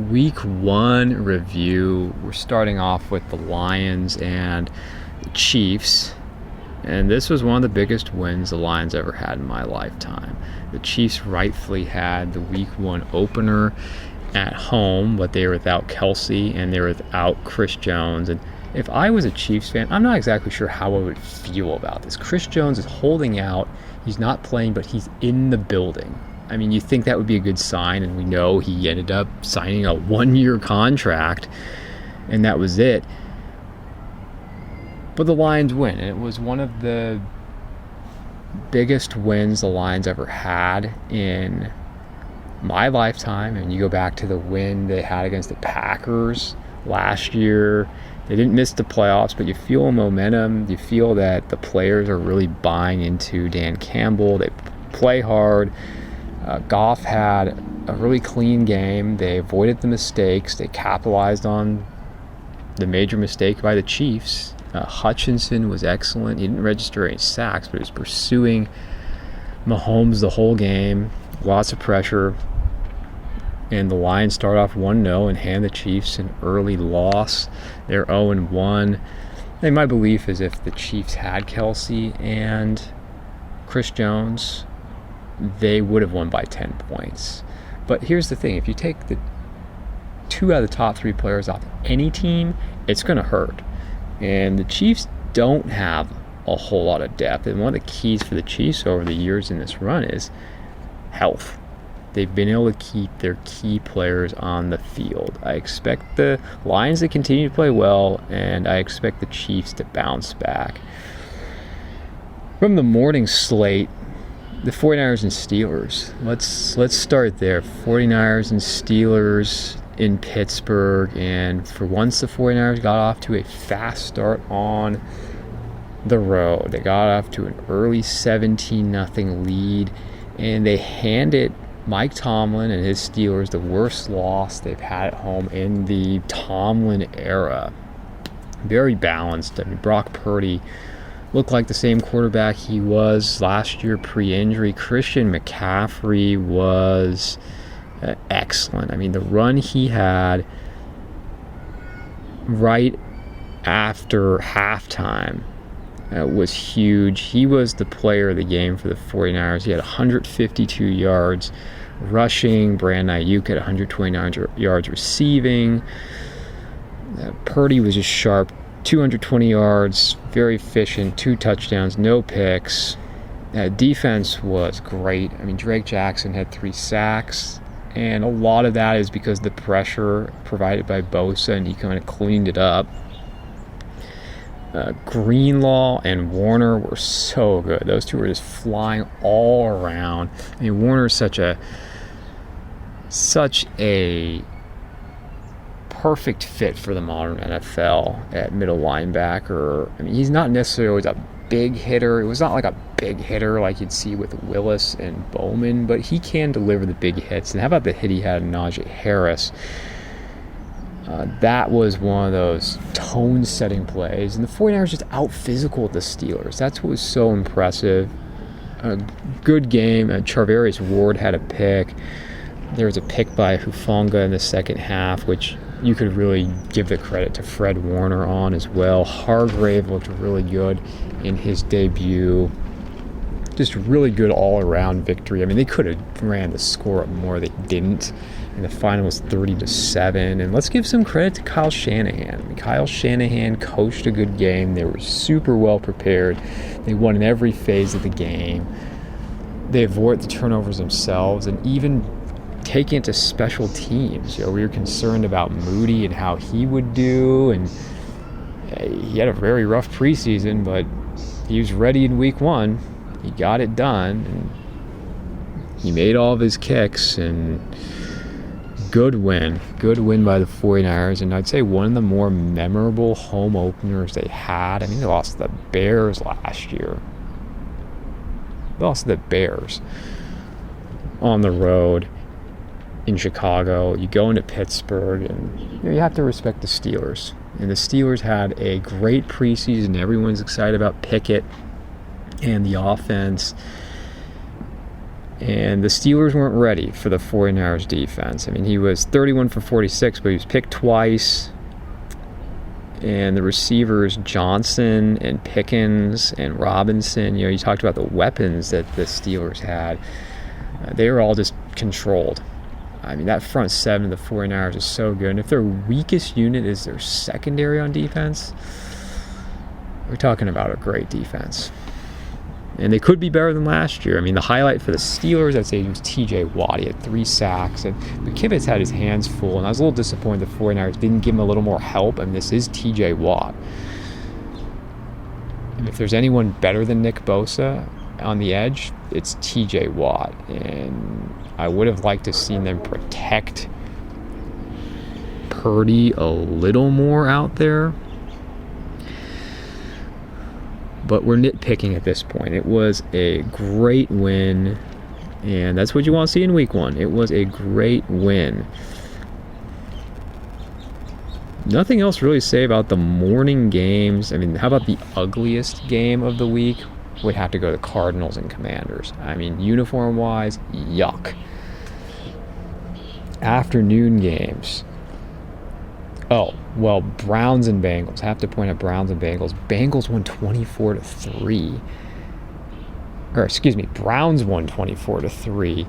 Week 1 review. We're starting off with the Lions and the Chiefs. And this was one of the biggest wins the Lions ever had in my lifetime. The Chiefs rightfully had the Week 1 opener at home, but they were without Kelce and they were without Chris Jones. And if I was a Chiefs fan, I'm not exactly sure how I would feel about this. Chris Jones is holding out. He's not playing, but he's in the building. I mean, you think that would be a good sign, and we know he ended up signing a 1-year contract, and that was it. But the Lions win, and it was one of the biggest wins the Lions ever had in my lifetime. And you go back to the win they had against the Packers last year. They didn't miss the playoffs, but you feel momentum. You feel that the players are really buying into Dan Campbell. They play hard. Goff had a really clean game. They avoided the mistakes. They capitalized on the major mistake by the Chiefs. Hutchinson was excellent. He didn't register any sacks, but he was pursuing Mahomes the whole game. Lots of pressure. And the Lions start off 1-0 and hand the Chiefs an early loss. They're 0-1. And my belief is if the Chiefs had Kelce and Chris Jones, they would have won by 10 points. But here's the thing. If you take the 2 out of the top 3 players off any team, it's going to hurt. And the Chiefs don't have a whole lot of depth. And one of the keys for the Chiefs over the years in this run is health. They've been able to keep their key players on the field. I expect the Lions to continue to play well, and I expect the Chiefs to bounce back. From the morning slate, the 49ers and Steelers. Let's start there. 49ers and Steelers in Pittsburgh. And for once, the 49ers got off to a fast start on the road. They got off to an early 17-0 lead. And they handed Mike Tomlin and his Steelers the worst loss they've had at home in the Tomlin era. Very balanced. I mean, Brock Purdy looked like the same quarterback he was last year pre-injury. Christian McCaffrey was excellent. I mean, the run he had right after halftime was huge. He was the player of the game for the 49ers. He had 152 yards rushing. Brandon Ayuk had 129 yards receiving. Purdy was just sharp. 220 yards, very efficient, 2 touchdowns, no picks. Defense was great. I mean, Drake Jackson had 3 sacks, and a lot of that is because the pressure provided by Bosa, and he kind of cleaned it up. Greenlaw and Warner were so good. Those two were just flying all around. I mean, Warner is such a perfect fit for the modern NFL at middle linebacker. I mean, he's not necessarily always a big hitter. It was not like a big hitter like you'd see with Willis and Bowman, but he can deliver the big hits. And how about the hit he had in Najee Harris? That was one of those tone-setting plays. And the 49ers just out-physical the Steelers. That's what was so impressive. A good game. Charvarius Ward had a pick. There was a pick by Hufanga in the second half, which you could really give the credit to Fred Warner on as well. Hargrave looked really good in his debut. Just really good all-around victory. I mean, they could have ran the score up more. They didn't. And the final was 30-7. And let's give some credit to Kyle Shanahan. I mean, Kyle Shanahan coached a good game. They were super well prepared. They won in every phase of the game. They avoided the turnovers themselves, and even taking it to special teams. You know, we were concerned about Moody and how he would do, and he had a very rough preseason, but he was ready in week 1. He got it done, and he made all of his kicks, and good win by the 49ers, and I'd say one of the more memorable home openers they had. I mean, they lost to the Bears last year. They lost to the Bears on the road in Chicago. You go into Pittsburgh, and you have to respect the Steelers. And the Steelers had a great preseason. Everyone's excited about Pickett and the offense. And the Steelers weren't ready for the 49ers defense. I mean, he was 31 for 46, but he was picked twice. And the receivers, Johnson and Pickens and Robinson, you talked about the weapons that the Steelers had. They were all just controlled. I mean, that front seven of the 49ers is so good. And if their weakest unit is their secondary on defense, we're talking about a great defense. And they could be better than last year. I mean, the highlight for the Steelers, I'd say, was T.J. Watt. He had 3 sacks. And McKivitz had his hands full. And I was a little disappointed the 49ers didn't give him a little more help. I mean, this is T.J. Watt. And if there's anyone better than Nick Bosa on the edge, it's T.J. Watt. And I would have liked to have seen them protect Purdy a little more out there. But we're nitpicking at this point. It was a great win, and that's what you want to see in week 1. It was a great win. Nothing else really to say about the morning games. I mean, how about the ugliest game of the week? Would have to go to the Cardinals and Commanders. I mean, uniform-wise, yuck. Afternoon games. Oh, well, Browns and Bengals. I have to point out Browns and Bengals. Bengals won 24-3. Or, excuse me, Browns won 24-3.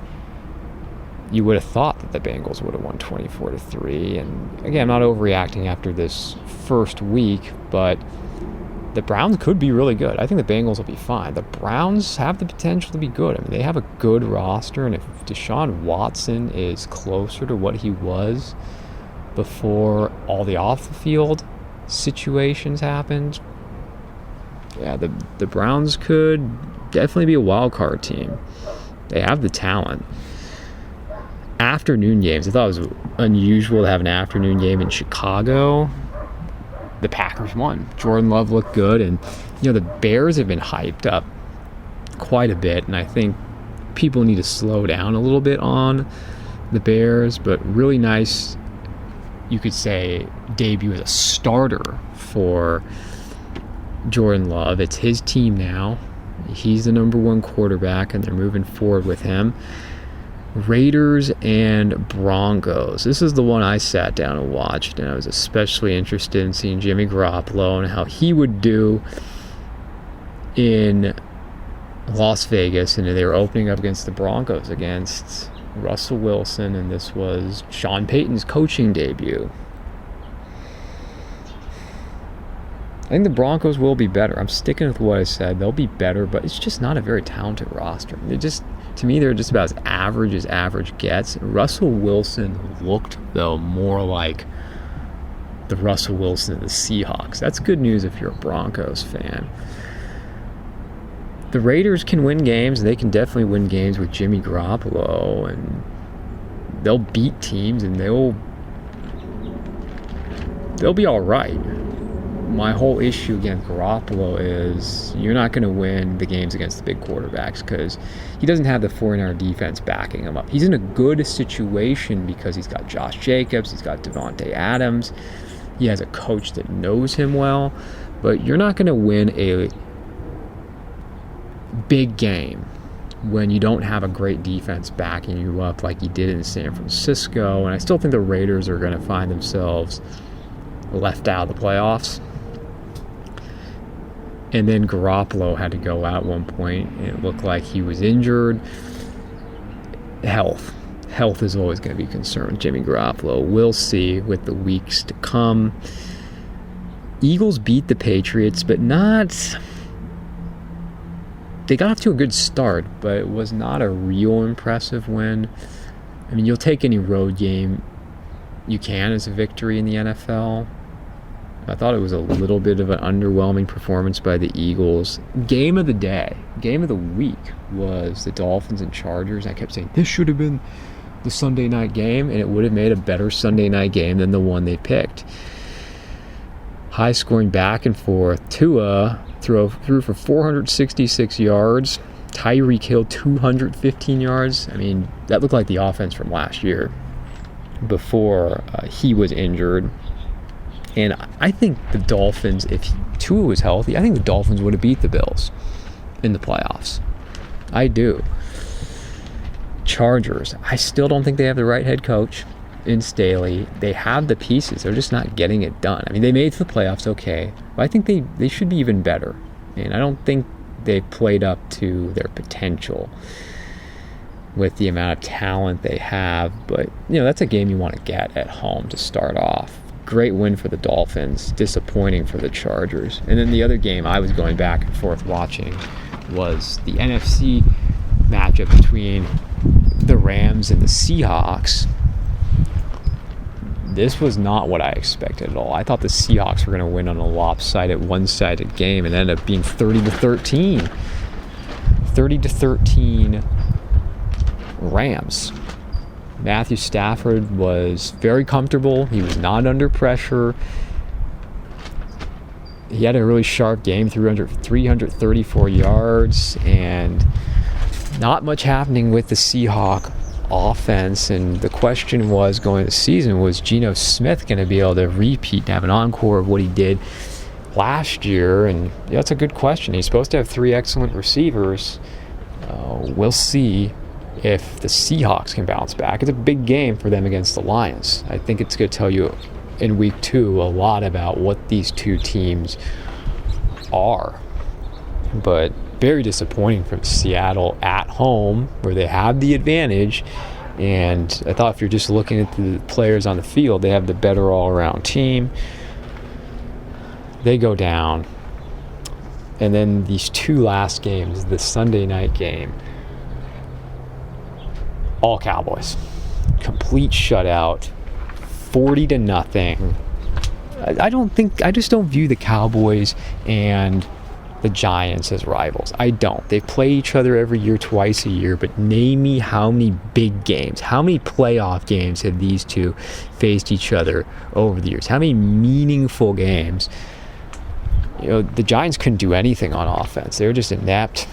You would have thought that the Bengals would have won 24-3. And, again, I'm not overreacting after this first week, but the Browns could be really good. I think the Bengals will be fine. The Browns have the potential to be good. I mean, they have a good roster, and if Deshaun Watson is closer to what he was before all the off-the-field situations happened, yeah, the Browns could definitely be a wild card team. They have the talent. Afternoon games. I thought it was unusual to have an afternoon game in Chicago. The Packers won. Jordan Love looked good, and the Bears have been hyped up quite a bit, and I think people need to slow down a little bit on the Bears, but really nice, you could say, debut as a starter for Jordan Love. It's his team now. He's the number 1 quarterback, and they're moving forward with him. Raiders and Broncos. This is the one I sat down and watched, and I was especially interested in seeing Jimmy Garoppolo and how he would do in Las Vegas. And they were opening up against the Broncos, against Russell Wilson, and this was Sean Payton's coaching debut. I think the Broncos will be better. I'm sticking with what I said. They'll be better, but it's just not a very talented roster. To me, they're just about as average gets. Russell Wilson looked, though, more like the Russell Wilson of the Seahawks. That's good news if you're a Broncos fan. The Raiders can win games. They can definitely win games with Jimmy Garoppolo, and they'll beat teams, and they'll be all right. My whole issue against Garoppolo is you're not going to win the games against the big quarterbacks because he doesn't have the 49er defense backing him up. He's in a good situation because he's got Josh Jacobs, he's got Devontae Adams, he has a coach that knows him well, but you're not going to win a big game when you don't have a great defense backing you up like you did in San Francisco. And I still think the Raiders are going to find themselves left out of the playoffs. And then Garoppolo had to go out at one point, and it looked like he was injured. Health is always going to be a concern with Jimmy Garoppolo. We'll see with the weeks to come. Eagles beat the Patriots, but not... They got off to a good start, but it was not a real impressive win. I mean, you'll take any road game you can as a victory in the NFL. I thought it was a little bit of an underwhelming performance by the Eagles. Game of the day, game of the week was the Dolphins and Chargers. I kept saying, this should have been the Sunday night game, and it would have made a better Sunday night game than the one they picked. High scoring back and forth. Tua threw for 466 yards. Tyreek Hill 215 yards. I mean, that looked like the offense from last year before he was injured. And I think the Dolphins, if Tua was healthy, I think the Dolphins would have beat the Bills in the playoffs. I do. Chargers, I still don't think they have the right head coach in Staley. They have the pieces. They're just not getting it done. I mean, they made it to the playoffs, okay, but I think they should be even better. And I don't think they played up to their potential with the amount of talent they have. But, that's a game you want to get at home to start off. Great win for the Dolphins, disappointing for the Chargers. And then the other game I was going back and forth watching was the NFC matchup between the Rams and the Seahawks. This was not what I expected at all. I thought the Seahawks were going to win on a lopsided, one-sided game and ended up being 30-13. 30-13 Rams. Matthew Stafford was very comfortable. He was not under pressure. He had a really sharp game, 334 yards, and not much happening with the Seahawk offense. And the question was, going into the season, was Geno Smith going to be able to repeat and have an encore of what he did last year? And that's a good question. He's supposed to have 3 excellent receivers. We'll see if the Seahawks can bounce back. It's a big game for them against the Lions. I think it's going to tell you in week 2 a lot about what these two teams are. But very disappointing from Seattle at home, where they have the advantage. And I thought if you're just looking at the players on the field, they have the better all-around team. They go down. And then these 2 last games, the Sunday night game, all Cowboys. Complete shutout. 40-0. I just don't view the Cowboys and the Giants as rivals. I don't. They play each other every year, twice a year, but name me how many big games, how many playoff games have these two faced each other over the years? How many meaningful games? The Giants couldn't do anything on offense. They were just inept.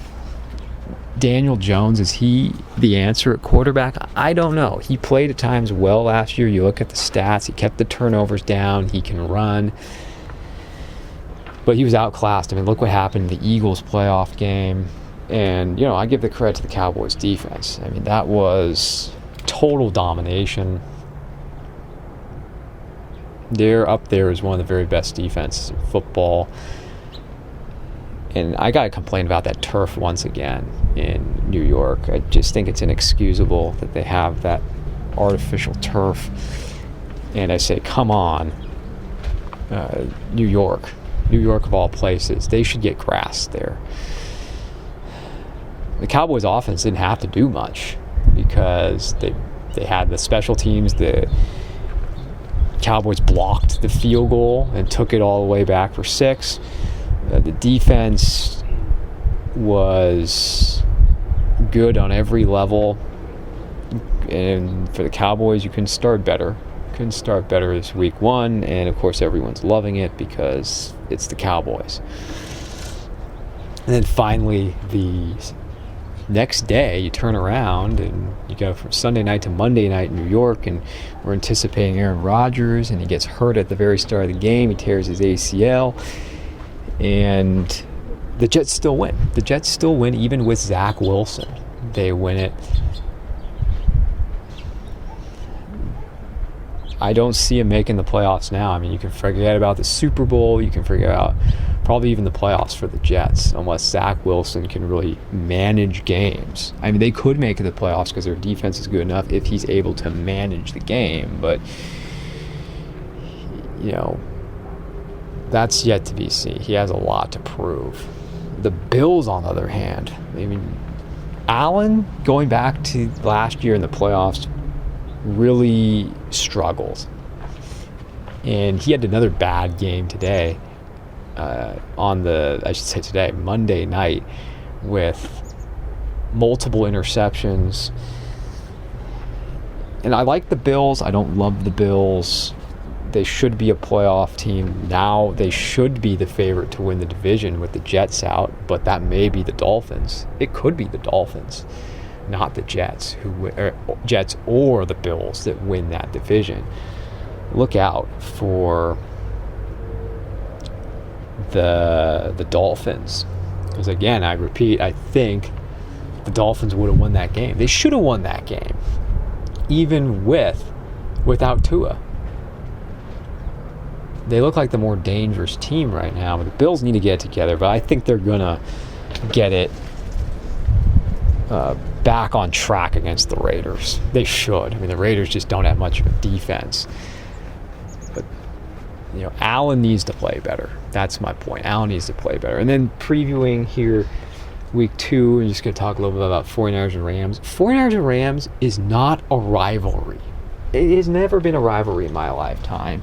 Daniel Jones, is he the answer at quarterback? I don't know. He played at times well last year. You look at the stats. He kept the turnovers down. He can run. But he was outclassed. I mean, look what happened in the Eagles playoff game. And, I give the credit to the Cowboys defense. I mean, that was total domination. They're up there as one of the very best defenses in football. And I got to complain about that turf once again in New York. I just think it's inexcusable that they have that artificial turf. And I say, come on, New York of all places. They should get grass there. The Cowboys offense didn't have to do much because they had the special teams. The Cowboys blocked the field goal and took it all the way back for 6. The defense was good on every level. And for the Cowboys, you couldn't start better. Couldn't start better this week 1. And, of course, everyone's loving it because it's the Cowboys. And then finally, the next day, you turn around and you go from Sunday night to Monday night in New York, and we're anticipating Aaron Rodgers, and he gets hurt at the very start of the game. He tears his ACL. And the Jets still win. The Jets still win even with Zach Wilson. They win it. I don't see him making the playoffs now. I mean, you can forget about the Super Bowl. You can forget about probably even the playoffs for the Jets, unless Zach Wilson can really manage games. I mean, they could make it the playoffs because their defense is good enough if he's able to manage the game. But, that's yet to be seen. He has a lot to prove. The Bills, on the other hand, I mean, Allen, going back to last year in the playoffs, really struggled. And he had another bad game today, Monday night, with multiple interceptions. And I like the Bills. I don't love the Bills. They should be a playoff team. Now they should be the favorite to win the division with the Jets out, but that may be the Dolphins. It could be the Dolphins, not the Jets, Jets or the Bills that win that division. Look out for the Dolphins. Because again, I repeat, I think the Dolphins would have won that game. They should have won that game, even without Tua. They look like the more dangerous team right now. But the Bills need to get it together, but I think they're going to get it back on track against the Raiders. They should. I mean, the Raiders just don't have much of a defense. But, Allen needs to play better. That's my point. Allen needs to play better. And then previewing here week 2, we're just going to talk a little bit about 49ers and Rams. 49ers and Rams is not a rivalry. It has never been a rivalry in my lifetime.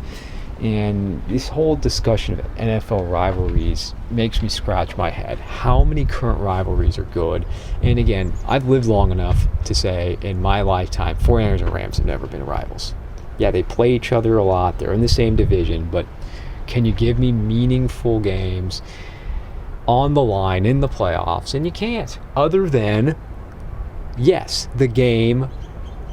And this whole discussion of NFL rivalries makes me scratch my head. How many current rivalries are good? And again, I've lived long enough to say in my lifetime, 49ers and Rams have never been rivals. Yeah, they play each other a lot. They're in the same division. But can you give me meaningful games on the line in the playoffs? And you can't. Other than, yes, the game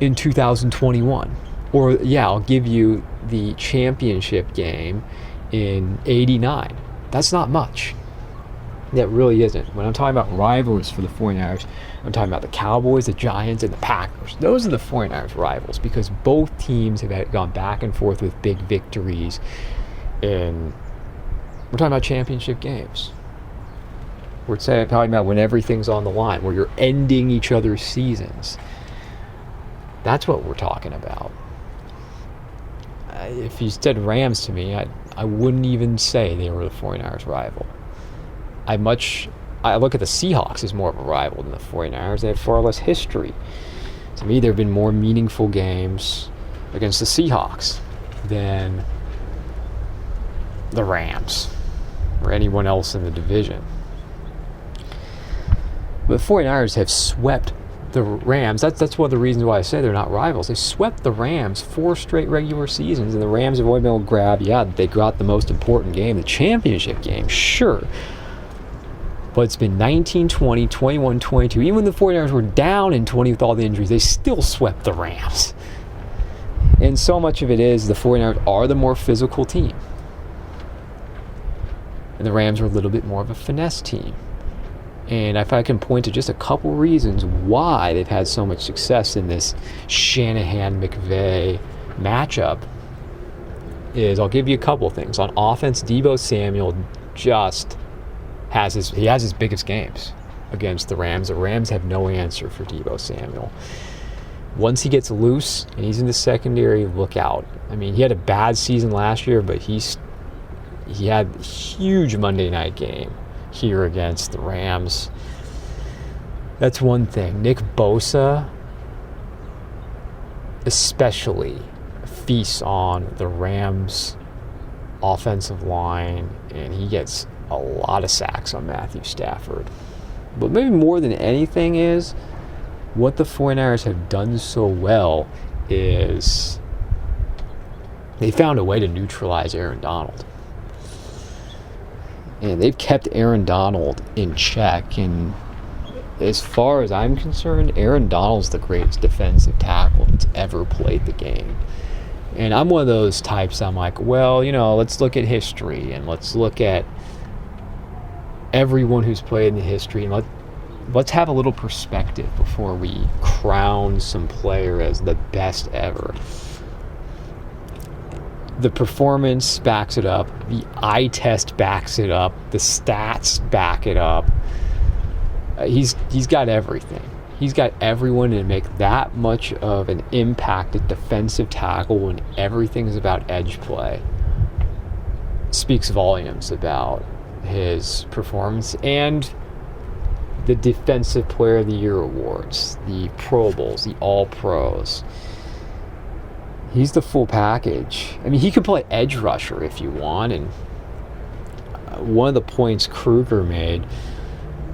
in 2021. Or, yeah, I'll give you the championship game in 89. That's not much. That really isn't. When I'm talking about rivals for the 49ers, I'm talking about the Cowboys, the Giants, and the Packers. Those are the 49ers rivals because both teams have gone back and forth with big victories. And we're talking about championship games. We're talking about when everything's on the line, where you're ending each other's seasons. That's what we're talking about. If you said Rams to me, I wouldn't even say they were the 49ers rival. I look at the Seahawks as more of a rival than the 49ers. They have far less history. To me, there have been more meaningful games against the Seahawks than the Rams or anyone else in the division. But the 49ers have swept the Rams. That's one of the reasons why I say they're not rivals. They swept the Rams 4 straight regular seasons, and the Rams have only been able to grab, they got the most important game, the championship game, sure. But it's been 19, 20, 21, 22. Even when the 49ers were down in 20 with all the injuries, they still swept the Rams. And so much of it is the 49ers are the more physical team. And the Rams are a little bit more of a finesse team. And if I can point to just a couple reasons why they've had so much success in this Shanahan-McVay matchup, is I'll give you a couple things. On offense, Deebo Samuel just has his biggest games against the Rams. The Rams have no answer for Deebo Samuel. Once he gets loose and he's in the secondary, look out. I mean, he had a bad season last year, but he had a huge Monday night game here against the Rams. That's one thing. Nick Bosa especially feasts on the Rams offensive line, and he gets a lot of sacks on Matthew Stafford. But maybe more than anything is what the 49ers have done so well is they found a way to neutralize Aaron Donald. And they've kept Aaron Donald in check. And as far as I'm concerned, Aaron Donald's the greatest defensive tackle that's ever played the game. And I'm one of those types, I'm like, well, let's look at history and let's look at everyone who's played in the history and let's have a little perspective before we crown some player as the best ever. The performance backs it up. The eye test backs it up. The stats back it up. He's got everything. He's got everyone to make that much of an impact at defensive tackle when everything is about edge play. Speaks volumes about his performance and the Defensive Player of the Year awards, the Pro Bowls, the All-Pros. He's the full package. I mean, he could play edge rusher if you want. And one of the points Kruger made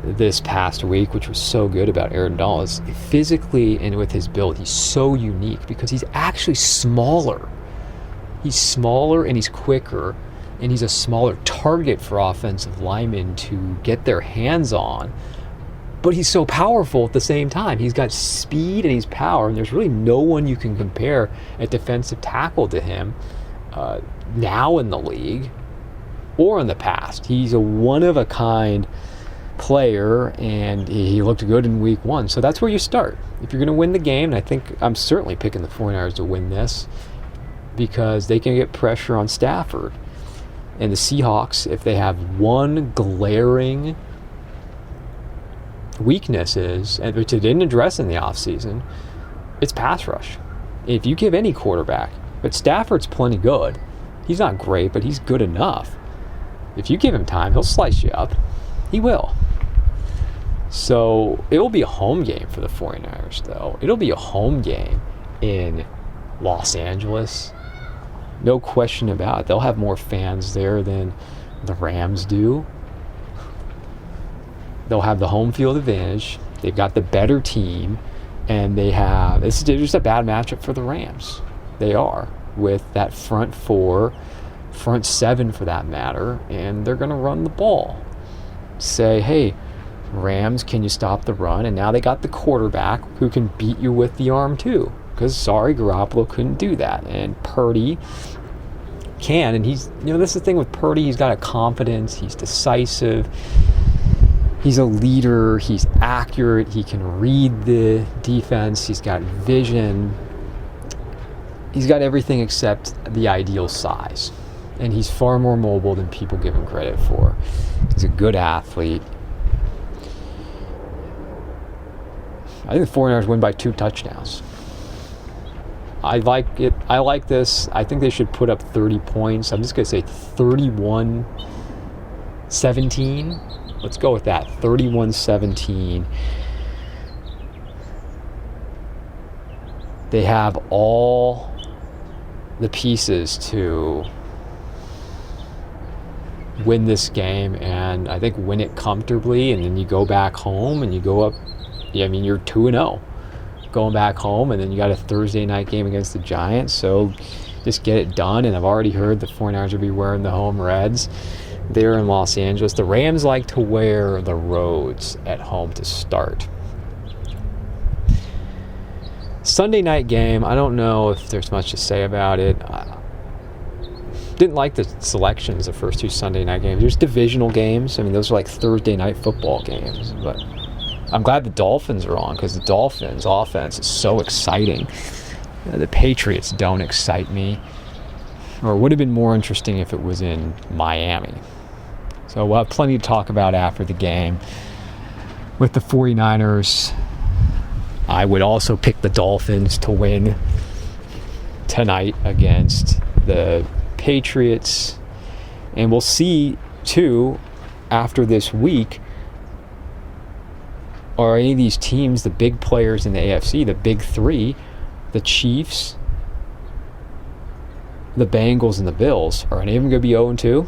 this past week, which was so good about Aaron Donald, is physically and with his build, he's so unique because he's actually smaller. He's smaller and he's quicker, and he's a smaller target for offensive linemen to get their hands on. But he's so powerful at the same time. He's got speed and he's power, and there's really no one you can compare at defensive tackle to him now in the league or in the past. He's a one-of-a-kind player, and he looked good in week 1. So that's where you start. If you're going to win the game, and I think I'm certainly picking the 49ers to win this because they can get pressure on Stafford. And the Seahawks, if they have one glaring weakness which they didn't address in the offseason, it's pass rush. If you give any quarterback, but Stafford's plenty good. He's not great, but he's good enough. If you give him time, he'll slice you up. He will. So it will be a home game for the 49ers, though. It'll be a home game in Los Angeles. No question about it. They'll have more fans there than the Rams do. They'll have the home field advantage. They've got the better team. And this is just a bad matchup for the Rams. They are, with that front 4, front 7 for that matter, and they're going to run the ball. Say, hey, Rams, can you stop the run? And now they got the quarterback who can beat you with the arm too. Because, sorry, Garoppolo couldn't do that. And Purdy can. And this is the thing with Purdy. He's got a confidence. He's decisive. He's a leader. He's accurate. He can read the defense. He's got vision. He's got everything except the ideal size. And he's far more mobile than people give him credit for. He's a good athlete. I think the 49ers win by 2 touchdowns. I like it. I like this. I think they should put up 30 points. I'm just going to say 31-17. Let's go with that. 31-17. They have all the pieces to win this game, and I think win it comfortably, and then you go back home and you go up. You're 2-0 going back home, and then you got a Thursday night game against the Giants, so just get it done. And I've already heard the 49ers will be wearing the home reds there in Los Angeles. The Rams like to wear the roads at home to start. Sunday night game, I don't know if there's much to say about it. Didn't like the selections the first 2 Sunday night games. There's divisional games. Those are like Thursday night football games, but I'm glad the Dolphins are on because the Dolphins' offense is so exciting. The Patriots don't excite me. Or it would have been more interesting if it was in Miami. So we'll have plenty to talk about after the game. With the 49ers, I would also pick the Dolphins to win tonight against the Patriots. And we'll see, too, after this week, are any of these teams, the big players in the AFC, the big 3, the Chiefs, the Bengals, and the Bills, are any of them going to be 0-2?